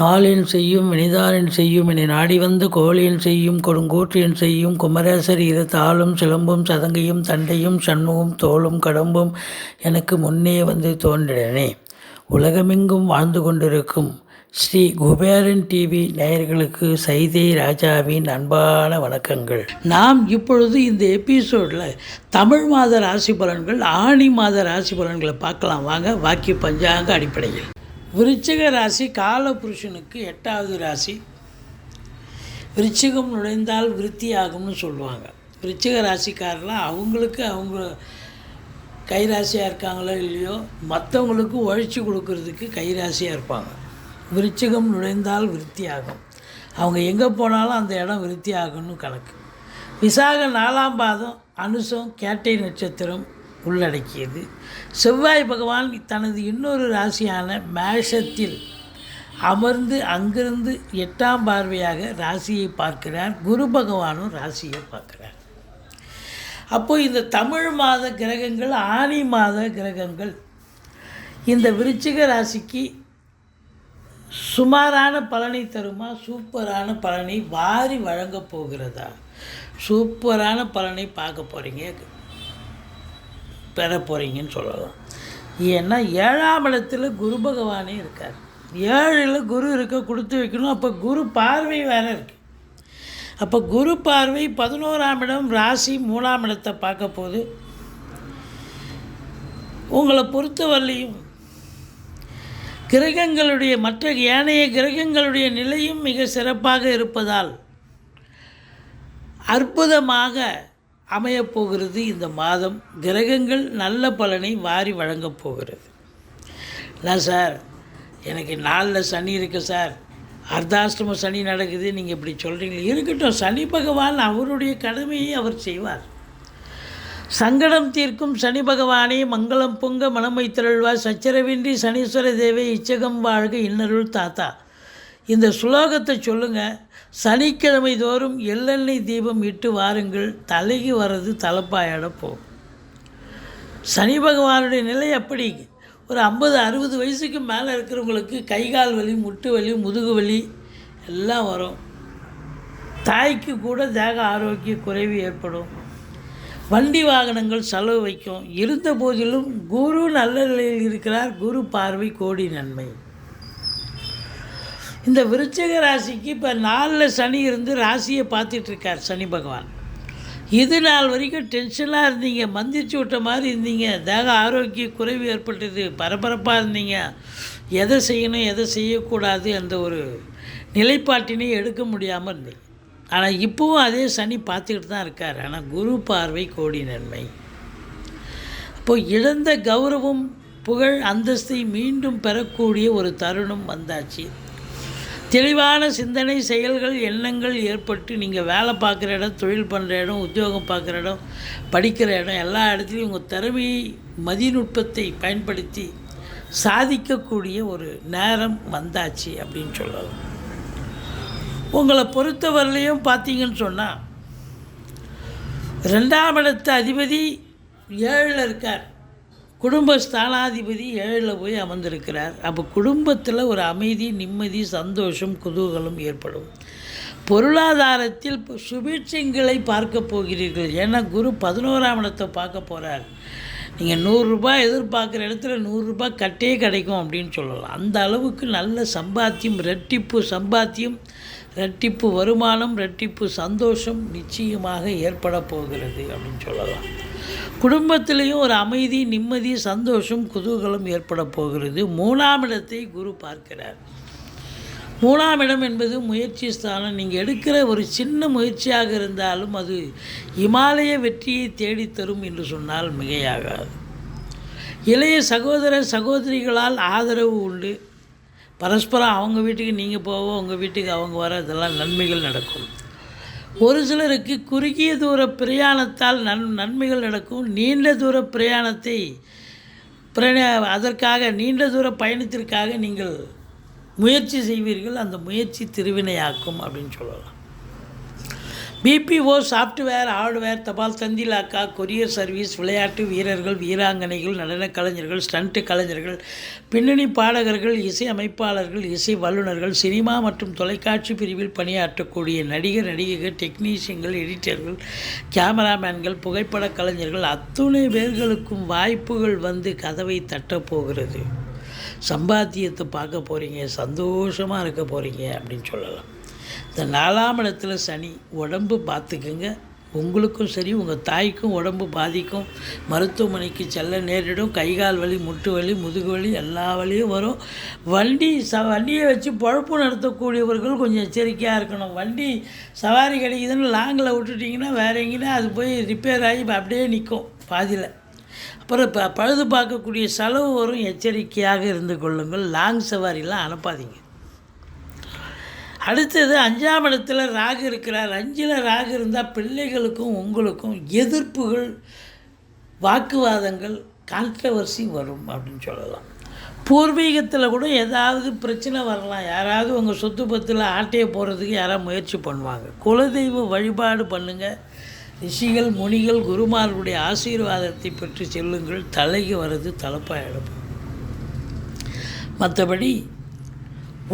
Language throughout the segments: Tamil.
நாளின் செய்யும் வினிதானின் செய்யும் என நாடி வந்த கோழியின் செய்யும் கொடுங்கூற்றின் செய்யும் குமரேசர் இரு தாளும் சிலம்பும் சதங்கையும் தண்டையும் சண்முகம் தோளும் கடம்பும் எனக்கு முன்னே வந்து தோன்றினே. உலகமெங்கும் வாழ்ந்து கொண்டிருக்கும் ஸ்ரீ குபேரன் டிவி நேயர்களுக்கு சைதை ராஜாவின் அன்பான வணக்கங்கள். நாம் இப்பொழுது இந்த எபிசோடில் தமிழ் மாத ராசி பலன்கள், ஆணி மாத ராசி பலன்களை பார்க்கலாம் வாங்க. வாக்கிய பஞ்சாங்க அடிப்படையில் விருச்சிக ராசி காலபுருஷனுக்கு 8வது ராசி. விருச்சிகம் நுழைந்தால் விருத்தியாகும்னு சொல்லுவாங்க. விருச்சிக ராசிக்காரெலாம் அவங்களுக்கு அவங்க கைராசியாக இருக்காங்களோ இல்லையோ, மற்றவங்களுக்கு உழைச்சி கொடுக்கறதுக்கு கைராசியாக இருப்பாங்க. விருச்சிகம் நுழைந்தால் விருத்தியாகும். அவங்க எங்கே போனாலும் அந்த இடம் விருத்தி ஆகும்னு கணக்கு. விசாக 4ஆம் பாதம் அனுசம் கேட்டை நட்சத்திரம் உள்ளடக்கியது. செவ்வாய் பகவான் தனது இன்னொரு ராசியான மேஷத்தில் அமர்ந்து அங்கிருந்து 8ஆம் பார்வையாக ராசியை பார்க்கிறார். குரு பகவானும் ராசியை பார்க்கிறார். அப்போது இந்த தமிழ் மாத கிரகங்கள், ஆனி மாத கிரகங்கள் இந்த விருச்சிக ராசிக்கு சுமாரான பலனை தருமா, சூப்பரான பலனை வாரி வழங்கப் போகிறதா? சூப்பரான பலனை பார்க்க போகிறீங்க, பெற போகிறீங்கன்னு சொல்லலாம். ஏன்னா 7ஆம் இடத்துல குரு பகவானே இருக்கார். 7ல் குரு இருக்க கொடுத்து வைக்கணும். அப்போ குரு பார்வை வேறு இருக்குது. அப்போ குரு பார்வை 11ஆம் இடம் ராசி 3ஆம் இடத்தை பார்க்க போது உங்களை பொறுத்தவரையிலையும் கிரகங்களுடைய மற்ற ஏனைய கிரகங்களுடைய நிலையும் மிக சிறப்பாக இருப்பதால் அற்புதமாக அமையப்போகிறது. இந்த மாதம் கிரகங்கள் நல்ல பலனை வாரி வழங்கப் போகிறது. இல்லை சார், எனக்கு 4ல் சனி இருக்குது சார், அர்த்தாஷ்டம சனி நடக்குது, நீங்கள் இப்படி சொல்கிறீங்க. இருக்கட்டும், சனி பகவான் அவருடைய கடமையை அவர் செய்வார். சங்கடம் தீர்க்கும் சனி பகவானே மங்களம் பொங்க மனமை திரள்வார், சச்சரவின்றி சனீஸ்வர தேவை இச்சகம் வாழ்க இன்னருள் தாத்தா. இந்த சுலோகத்தை சொல்லுங்கள். சனிக்கிழமை தோறும் எள்ளெண்ணெய் தீபம் இட்டு வாருங்கள், தலைக்கு வர்றது தலைப்பாயிட போகும். சனி பகவானுடைய நிலை அப்படி. ஒரு 50-60 வயசுக்கு மேலே இருக்கிறவங்களுக்கு கை கால் வலி, முட்டு வலி, முதுகு வலி எல்லாம் வரும். தாய்க்கு கூட தேக ஆரோக்கிய குறைவு ஏற்படும். வண்டி வாகனங்கள் செலவு வைக்கும். இருந்த போதிலும் குரு நல்ல நிலையில் இருக்கிறார். குரு பார்வை கோடி நன்மை. இந்த விருச்சிக ராசிக்கு இப்போ 4ல் சனி இருந்து ராசியை பார்த்துட்ருக்கார் சனி பகவான். இது நாள் வரைக்கும் டென்ஷனாக இருந்தீங்க, மந்திரிச்சு விட்ட மாதிரி இருந்தீங்க, தேக ஆரோக்கிய குறைவு ஏற்பட்டது, பரபரப்பாக இருந்தீங்க, எதை செய்யணும் எதை செய்யக்கூடாது அந்த ஒரு நிலைப்பாட்டினை எடுக்க முடியாமல் இருந்தீங்க. ஆனால் இப்போவும் அதே சனி பார்த்துக்கிட்டு தான் இருக்கார். ஆனால் குரு பார்வை கோடி நன்மை. அப்போது இழந்த கௌரவம், புகழ், அந்தஸ்தை மீண்டும் பெறக்கூடிய ஒரு தருணம் வந்தாச்சு. தெளிவான சிந்தனை, செயல்கள், எண்ணங்கள் ஏற்பட்டு நீங்கள் வேலை பார்க்குற இடம், தொழில் பண்ணுற இடம், உத்தியோகம் பார்க்குற இடம், படிக்கிற இடம், எல்லா இடத்துலையும் உங்கள் திறமையை, மதிநுட்பத்தை பயன்படுத்தி சாதிக்கக்கூடிய ஒரு நேரம் வந்தாச்சு அப்படின்னு சொல்லலாம். உங்களை பொறுத்தவரையிலையும் பார்த்தீங்கன்னு சொன்னால் 2ஆம் இடத்து அதிபதி 7ல் இருக்கார். குடும்பஸ்தானாதிபதி 7ல் போய் அமர்ந்திருக்கிறார். அப்போ குடும்பத்தில் ஒரு அமைதி, நிம்மதி, சந்தோஷம், குதூகலம் ஏற்படும். பொருளாதாரத்தில் சுபீட்சங்களை பார்க்க போகிறீர்கள். ஏன்னா குரு 11ஆம் இடத்தை பார்க்க போகிறார். நீங்கள் 100 ரூபாய் எதிர்பார்க்குற இடத்துல 100 ரூபாய் கட்டே கிடைக்கும் அப்படின்னு சொல்லலாம். அந்த அளவுக்கு நல்ல சம்பாத்தியம், ரெட்டிப்பு சம்பாத்தியம், ரெட்டிப்பு வருமானம், ரெட்டிப்பு சந்தோஷம் நிச்சயமாக ஏற்பட போகிறது அப்படின்னு சொல்லலாம். குடும்பத்திலையும் ஒரு அமைதி, நிம்மதி, சந்தோஷம், குதூகலம் ஏற்பட போகிறது. 3ஆம் இடத்தை குரு பார்க்கிறார். 3ஆம் இடம் என்பது முயற்சி ஸ்தானம். நீங்கள் எடுக்கிற ஒரு சின்ன முயற்சியாக இருந்தாலும் அது இமாலய வெற்றியை தேடித்தரும் என்று சொன்னால் மிகையாகாது. இளைய சகோதர சகோதரிகளால் ஆதரவு உண்டு. பரஸ்பரம் அவங்க வீட்டுக்கு நீங்கள் போவோம், உங்கள் வீட்டுக்கு அவங்க வர, இதெல்லாம் நன்மைகள் நடக்கும். ஒரு சிலருக்கு குறுகிய தூர பிரயாணத்தால் நன்மைகள் நடக்கும். நீண்ட தூர பிரயாணத்தை அதற்காக நீண்ட தூர பயணத்திற்காக நீங்கள் முயற்சி செய்வீர்கள். அந்த முயற்சி திருவினையாக்கும் அப்படின்னு சொல்லலாம். பிபிஓ, சாஃப்ட்வேர், ஹார்ட்வேர், தபால் தந்தி இலாக்கா, கொரியர் சர்வீஸ், விளையாட்டு வீரர்கள், வீராங்கனைகள், நடனக் கலைஞர்கள், ஸ்டண்ட் கலைஞர்கள், பின்னணி பாடகர்கள், இசை அமைப்பாளர்கள், இசை வல்லுநர்கள், சினிமா மற்றும் தொலைக்காட்சி பிரிவில் பணியாற்றக்கூடிய நடிகர், நடிகைகள், டெக்னீஷியன்கள், எடிட்டர்கள், கேமராமேன்கள், புகைப்படக் கலைஞர்கள் அத்துணை பேர்களுக்கும் வாய்ப்புகள் வந்து கதவை தட்டப்போகிறது. சம்பாத்தியத்தை பார்க்க போகிறீங்க, சந்தோஷமாக இருக்க போகிறீங்க அப்படின்னு சொல்லலாம். இந்த 4ஆம் இடத்துல சனி. உடம்பு பார்த்துக்குங்க. உங்களுக்கும் சரி, உங்கள் தாய்க்கும் உடம்பு பாதிக்கும். மருத்துவமனைக்கு செல்ல நேரிடும். கைகால் வலி, முட்டு வலி, முதுகு வலி, எல்லா வலியும் வரும். வண்டியை வச்சு பொழப்பு நடத்தக்கூடியவர்கள் கொஞ்சம் எச்சரிக்கையாக இருக்கணும். வண்டி சவாரி கிடைக்குதுன்னு லாங்கில் விட்டுட்டிங்கன்னா வேறு எங்கேனா அது போய் ரிப்பேர் ஆகி அப்படியே நிற்கும் பாதியில். அப்புறம் பழுது பார்க்கக்கூடிய செலவு வரும். எச்சரிக்கையாக இருந்து கொள்ளுங்கள். லாங் சவாரிலாம் அனுப்பாதீங்க. அடுத்தது 5ஆம் இடத்துல ராகு இருக்கிறார். 5ல் ராகு இருந்தால் பிள்ளைகளுக்கும் உங்களுக்கும் எதிர்ப்புகள், வாக்குவாதங்கள், கான்ட்ரவர்சி வரும் அப்படின்னு சொல்லலாம். பூர்வீகத்தில் கூட ஏதாவது பிரச்சனை வரலாம். யாராவது உங்கள் சொத்து பத்தில் ஆட்டையை போடுறதுக்கு யாராவது முயற்சி பண்ணுவாங்க. குலதெய்வ வழிபாடு பண்ணுங்கள். ரிஷிகள், முனிகள், குருமார்களுடைய ஆசீர்வாதத்தை பெற்று செல்லுங்கள். தலைக்கு வர்றது தலைப்பாயிடும். மற்றபடி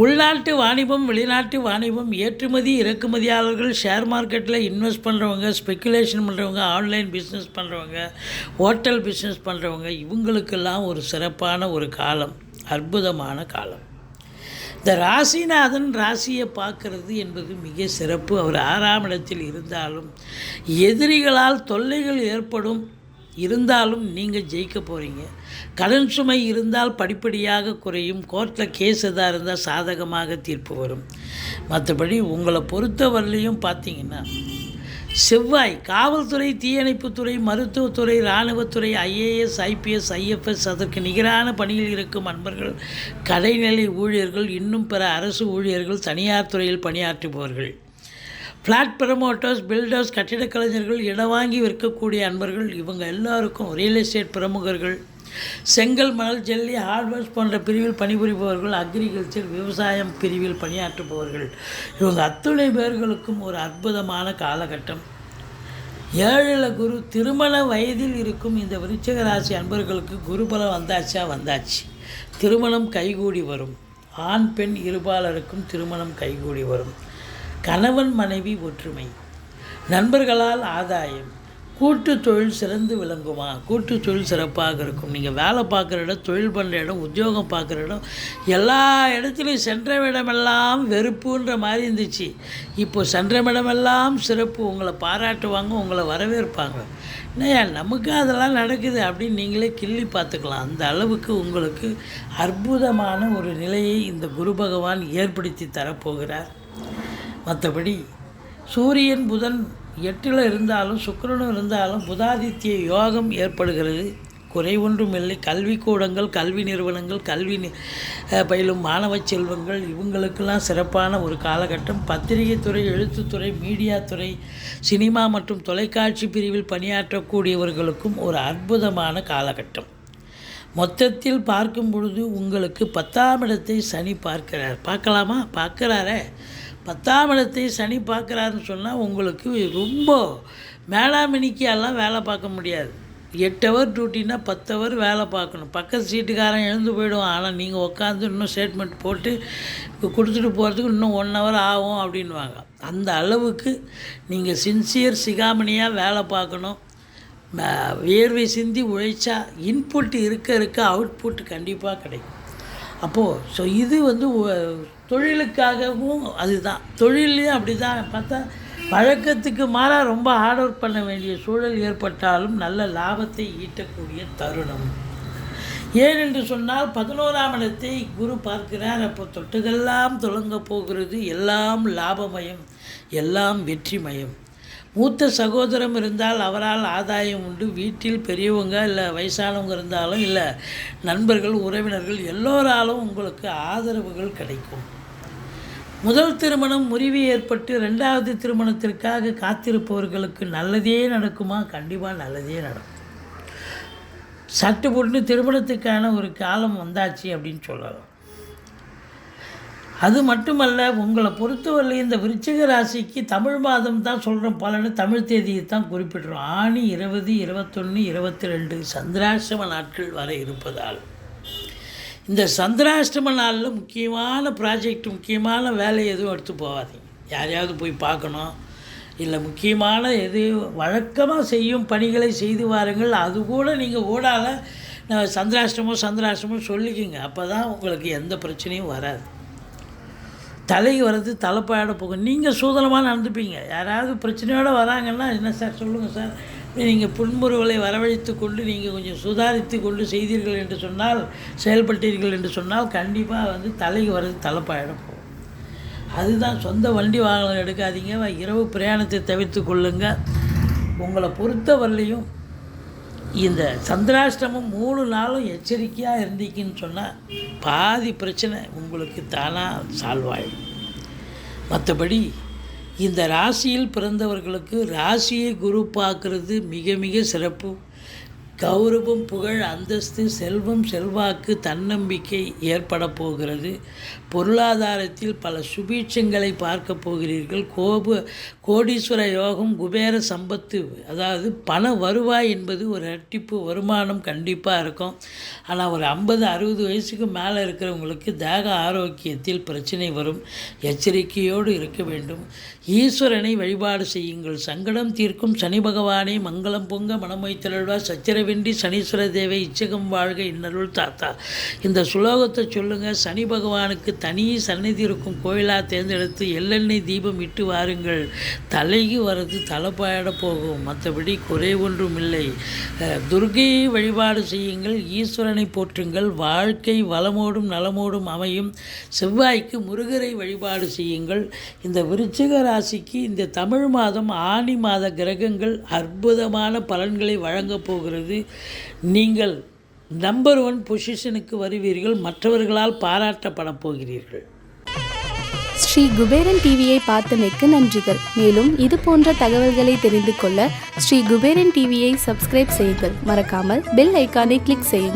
உள்நாட்டு வாணிபம், வெளிநாட்டு வாணிபம், ஏற்றுமதி இறக்குமதியாளர்கள், ஷேர் மார்க்கெட்டில் இன்வெஸ்ட் பண்ணுறவங்க, ஸ்பெக்குலேஷன் பண்ணுறவங்க, ஆன்லைன் பிஸ்னஸ் பண்ணுறவங்க, ஹோட்டல் பிஸ்னஸ் பண்ணுறவங்க, இவங்களுக்கெல்லாம் ஒரு சிறப்பான ஒரு காலம், அற்புதமான காலம். இந்த ராசிநாதன் ராசியை பார்க்கறது என்பது மிக சிறப்பு. அவர் 6ஆம் இடத்தில் இருந்தாலும் எதிரிகளால் தொல்லைகள் ஏற்படும். இருந்தாலும் நீங்கள் ஜெயிக்க போகிறீங்க. கடன் சுமை இருந்தால் படிப்படியாக குறையும். கோர்ட்டில் கேஸ் எதாக இருந்தால் சாதகமாக தீர்ப்பு வரும். மற்றபடி உங்களை பொறுத்தவரையிலையும் பார்த்தீங்கன்னா செவ்வாய் காவல்துறை, தீயணைப்புத்துறை, மருத்துவத்துறை, இராணுவத்துறை, ஐஏஎஸ், ஐபிஎஸ், ஐஎஃப்எஸ், அதற்கு நிகரான பணியில் இருக்கும் அன்பர்கள், கடைநிலை ஊழியர்கள், இன்னும் பிற அரசு ஊழியர்கள், தனியார் துறையில் பணியாற்றுபவர்கள், ஃப்ளாட் ப்ரமோட்டர்ஸ், பில்டர்ஸ், கட்டிடக் கலைஞர்கள், இடம் வாங்கி விற்கக்கூடிய அன்பர்கள், இவங்க எல்லாருக்கும், ரியல் எஸ்டேட் பிரமுகர்கள், செங்கல், மணல், ஜல்லி, ஹார்ட்வேர்ஸ் போன்ற பிரிவில் பணிபுரிபவர்கள், அக்ரிகல்ச்சர், விவசாயம் பிரிவில் பணியாற்றுபவர்கள், இவங்க அத்துணை பேர்களுக்கும் ஒரு அற்புதமான காலகட்டம். 7ல் குரு. திருமண வயதில் இருக்கும் இந்த விருச்சிக ராசி அன்பர்களுக்கு குருபலம் வந்தாச்சு. திருமணம் கைகூடி வரும். ஆண் பெண் இருபாலருக்கும் திருமணம் கைகூடி வரும். கணவன் மனைவி ஒற்றுமை, நண்பர்களால் ஆதாயம், கூட்டு தொழில் சிறந்து விளங்குமா? கூட்டு தொழில் சிறப்பாக இருக்கும். நீங்கள் வேலை பார்க்குற இடம், தொழில் பண்ணுற இடம், உத்தியோகம் பார்க்குற இடம், எல்லா இடத்துலையும் சென்ற இடமெல்லாம் வெறுப்புன்ற மாதிரி இருந்துச்சு. இப்போ சென்ற இடமெல்லாம் சிறப்பு. உங்களை பாராட்டுவாங்க, உங்களை வரவேற்பாங்க. என்னையா நமக்கு அதெல்லாம் நடக்குது அப்படின்னு நீங்களே கிள்ளி பார்த்துக்கலாம். அந்த அளவுக்கு உங்களுக்கு அற்புதமான ஒரு நிலையை இந்த குரு பகவான் ஏற்படுத்தி தரப்போகிறார். மற்றபடி சூரியன், புதன் 8ல் இருந்தாலும் சுக்கிரனும் இருந்தாலும் புதாதித்ய யோகம் ஏற்படுகிறது. குறை ஒன்றும் இல்லை. கல்விக்கூடங்கள், கல்வி நிறுவனங்கள், கல்வி பயிலும் மாணவ செல்வங்கள், இவங்களுக்கெல்லாம் சிறப்பான ஒரு காலகட்டம். பத்திரிகை துறை, எழுத்துத்துறை, மீடியா துறை, சினிமா மற்றும் தொலைக்காட்சி பிரிவில் பணியாற்றக்கூடியவர்களுக்கும் ஒரு அற்புதமான காலகட்டம். மொத்தத்தில் பார்க்கும் பொழுது உங்களுக்கு 10ஆம் இடத்தை சனி பார்க்கிறார். பார்க்கலாமா? பார்க்குறாரே. 10ஆம் இடத்தை சனி பார்க்குறாருன்னு சொன்னால் உங்களுக்கு ரொம்ப மேலாமணிக்கெல்லாம் வேலை பார்க்க முடியாது. 8 ஹவர் டியூட்டின்னா 10 ஹவர் வேலை பார்க்கணும். பக்கத்து சீட்டுக்காரன் எழுந்து போயிடுவான். ஆனால் நீங்கள் உட்காந்து இன்னும் ஸ்டேட்மெண்ட் போட்டு கொடுத்துட்டு போகிறதுக்கு இன்னும் 1 ஹவர் ஆகும் அப்படின்வாங்க. அந்த அளவுக்கு நீங்கள் சின்சியர் சிகாமணியாக வேலை பார்க்கணும். வேர்வை சிந்தி உழைச்சா இன்புட் இருக்க அவுட்புட் கண்டிப்பாக கிடைக்கும். அப்போது இது தொழிலுக்காகவும் அதுதான். தொழிலையும் அப்படி தான் பார்த்தா வழக்கத்துக்கு மாறாக ரொம்ப ஹார்ட் ஒர்க் பண்ண வேண்டிய சூழல் ஏற்பட்டாலும் நல்ல லாபத்தை ஈட்டக்கூடிய தருணம். ஏனென்று சொன்னால் 11ஆம் இடத்தை குரு பார்க்கிறார். அப்போ தொட்டதெல்லாம் தொடங்க போகிறது. எல்லாம் லாபமயம், எல்லாம் வெற்றிமயம். மூத்த சகோதரம் இருந்தால் அவரால் ஆதாயம் உண்டு. வீட்டில் பெரியவங்க இல்லை வயசானவங்க இருந்தாலும் இல்லை நண்பர்கள், உறவினர்கள் எல்லோராலும் உங்களுக்கு ஆதரவுகள் கிடைக்கும். முதல் திருமணம் முறிவு ஏற்பட்டு 2வது திருமணத்திற்காக காத்திருப்பவர்களுக்கு நல்லதே நடக்குமா? கண்டிப்பாக நல்லதே நடக்கும். சட்டு போட்டு திருமணத்துக்கான ஒரு காலம் வந்தாச்சு அப்படின்னு சொல்லலாம். அது மட்டுமல்ல, உங்களை பொறுத்தவரை இந்த விருச்சிக ராசிக்கு தமிழ் மாதம் தான் சொல்கிறோம் பலன்னு, தமிழ் தேதியை தான் குறிப்பிடுறோம். ஆணி 20, 21, 22 சந்திராஷ்டம நாட்கள் வர இருப்பதால் இந்த சந்திராஷ்டம நாளில் முக்கியமான ப்ராஜெக்ட், முக்கியமான வேலை எதுவும் எடுத்து போகாதீங்க. யாரையாவது போய் பார்க்கணும், இல்லை முக்கியமான எது வழக்கமாக செய்யும் பணிகளை செய்து வாருங்கள். அது கூட நீங்கள் ஓடாத சந்திராஷ்டமம் சொல்லிக்கிங்க. அப்போ தான் உங்களுக்கு எந்த பிரச்சனையும் வராது. தலைக்கு வர்றது தலைப்பாட போகும். நீங்கள் சூதனமாக நடந்துப்பீங்க. யாராவது பிரச்சனையோடு வராங்கன்னா, என்ன சார் சொல்லுங்கள் சார், நீங்கள் புன்முறுவலை வரவழைத்து கொண்டு நீங்கள் கொஞ்சம் சுதாரித்து கொண்டு செய்தீர்கள் என்று சொன்னால், செயல்பட்டீர்கள் என்று சொன்னால் கண்டிப்பாக தலைக்கு வர்றது தலைப்பாயிடம் போகும். அதுதான். சொந்த வண்டி வாகனம் எடுக்காதீங்க. இரவு பிரயாணத்தை தவிர்த்து கொள்ளுங்கள். உங்களை பொறுத்தவரையிலையும் இந்த சந்திராஷ்டமம் 3 நாளும் எச்சரிக்கையாக இருந்தீங்கன்னு சொன்னால் பாதி பிரச்சனை உங்களுக்கு தானாக சால்வ் ஆகிடும். மற்றபடி இந்த ராசியில் பிறந்தவர்களுக்கு ராசியை குரு பார்க்குறது மிக மிக சிறப்பு. கௌரவம், புகழ், அந்தஸ்து, செல்வம், செல்வாக்கு, தன்னம்பிக்கை ஏற்பட போகிறது. பொருளாதாரத்தில் பல சுபீட்சங்களை பார்க்க போகிறீர்கள். கோடீஸ்வர யோகம், குபேர சம்பத்து, அதாவது பண வருவாய் என்பது ஒரு இரட்டிப்பு வருமானம் கண்டிப்பாக இருக்கும். ஆனால் ஒரு 50-60 வயசுக்கு மேலே இருக்கிறவங்களுக்கு தேக ஆரோக்கியத்தில் பிரச்சனை வரும். எச்சரிக்கையோடு இருக்க வேண்டும். ஈஸ்வரனை வழிபாடு செய்யுங்கள். சங்கடம் தீர்க்கும் சனி பகவானை மங்களம் பொங்க மனமொய்த்தருள்வா சச்சரவின்றி சனீஸ்வர தேவை இச்சகம் வாழ்க இன்னருள் தாத்தா. இந்த சுலோகத்தை சொல்லுங்கள். சனி பகவானுக்கு தனி சந்நிதி இருக்கும் கோயிலாக தேர்ந்தெடுத்து எள்ளெண்ணெய் தீபம் இட்டு வாருங்கள். தலைக்கு வர்றது தலைப்பாயிட போகும். மற்றபடி குறை ஒன்றும் இல்லை. துர்க்கையை வழிபாடு செய்யுங்கள். ஈஸ்வரனை போற்றுங்கள். வாழ்க்கை வளமோடும் நலமோடும் அமையும். செவ்வாய்க்கு முருகரை வழிபாடு செய்யுங்கள். இந்த விருச்சிக ராசிக்கு இந்த தமிழ் மாதம் ஆனி மாத கிரகங்கள் அற்புதமான பலன்களை வழங்கப் போகிறது. நீங்கள் நம்பர் 1 பொசிஷனுக்கு வருவீர்கள். மற்றவர்களால் பாராட்டப்பட போகிறீர்கள். ஸ்ரீ குபேரன் டிவியை பார்த்தமைக்கு நன்றிகள். மேலும் இது போன்ற தகவல்களை தெரிந்து கொள்ள ஸ்ரீ குபேரன் டிவியை சப்ஸ்கிரைப் செய்யுங்கள். மறக்காமல் பெல் ஐக்கானை கிளிக் செய்யுங்கள்.